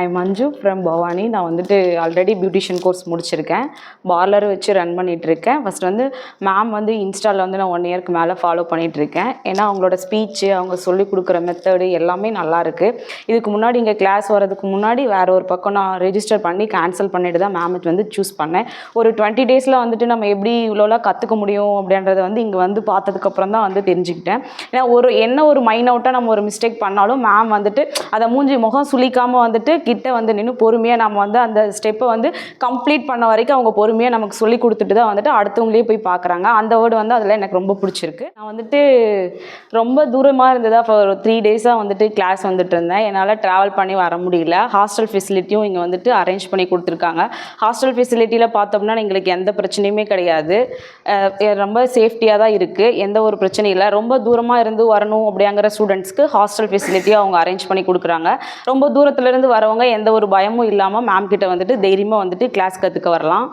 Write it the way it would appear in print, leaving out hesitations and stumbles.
ஐ மஞ்சு from Bhavani. நான் வந்துட்டு already beautician course முடிச்சிருக்கேன். பார்லர் வச்சு ரன் பண்ணிகிட்ருக்கேன். ஃபஸ்ட் வந்து மேம் வந்து இன்ஸ்டாவில் வந்து நான் 1 இயர்க்கு மேலே ஃபாலோ பண்ணிகிட்ருக்கேன். ஏன்னா அவங்களோட ஸ்பீச்சு, அவங்க சொல்லிக் கொடுக்குற மெத்தடு எல்லாமே நல்லாயிருக்கு. இதுக்கு முன்னாடி இங்கே கிளாஸ் வரதுக்கு முன்னாடி வேறு ஒரு பக்கம் நான் ரெஜிஸ்டர் பண்ணி கேன்சல் பண்ணிட்டு தான் மேம் வந்து சூஸ் பண்ணேன். ஒரு 20 டேஸில் வந்துட்டு நம்ம எப்படி இவ்வளோலாம் கற்றுக்க முடியும் அப்படின்றத வந்து இங்கே வந்து பார்த்ததுக்கப்புறம் தான் வந்து தெரிஞ்சுக்கிட்டேன். ஏன்னா ஒரு மைண்ட் அவுட்டாக நம்ம ஒரு மிஸ்டேக் பண்ணாலும் மேம் வந்துட்டு அதை முகம் சுளிக்காமல் வந்துட்டு கிட்ட வந்து நின்று பொறுமையாக நம்ம வந்து அந்த ஸ்டெப்பை வந்து கம்ப்ளீட் பண்ண வரைக்கும் அவங்க பொறுமையாக நமக்கு சொல்லி கொடுத்துட்டு தான் வந்துட்டு அடுத்தவங்களே போய் பார்க்குறாங்க. அந்த வேர்டு வந்து அதில் எனக்கு ரொம்ப பிடிச்சிருக்கு. நான் வந்துட்டு ரொம்ப தூரமாக இருந்ததா ஒரு 3 டேஸாக வந்துட்டு கிளாஸ் வந்துட்டு இருந்தேன். என்னால் ட்ராவல் பண்ணி வர முடியல. ஹாஸ்டல் ஃபெசிலிட்டியும் இங்கே வந்துட்டு அரேஞ்ச் பண்ணி கொடுத்துருக்காங்க. ஹாஸ்டல் ஃபெசிலிட்டியில் பார்த்தோம்னா எங்களுக்கு எந்த பிரச்சனையுமே கிடையாது. ரொம்ப சேஃப்டியாக தான் இருக்குது. எந்த ஒரு பிரச்சனையும் இல்லை. ரொம்ப தூரமாக இருந்து வரணும் அப்படிங்கிற ஸ்டூடெண்ட்ஸ்க்கு ஹாஸ்டல் ஃபெசிலிட்டியும் அவங்க அரேஞ்ச் பண்ணி கொடுக்குறாங்க. ரொம்ப தூரத்துலேருந்து வரவங்க எந்த ஒரு பயமும் இல்லாமல் மேம் கிட்ட வந்துட்டு தைரியமாக வந்துட்டு கிளாஸ் கற்றுக்க வரலாம்.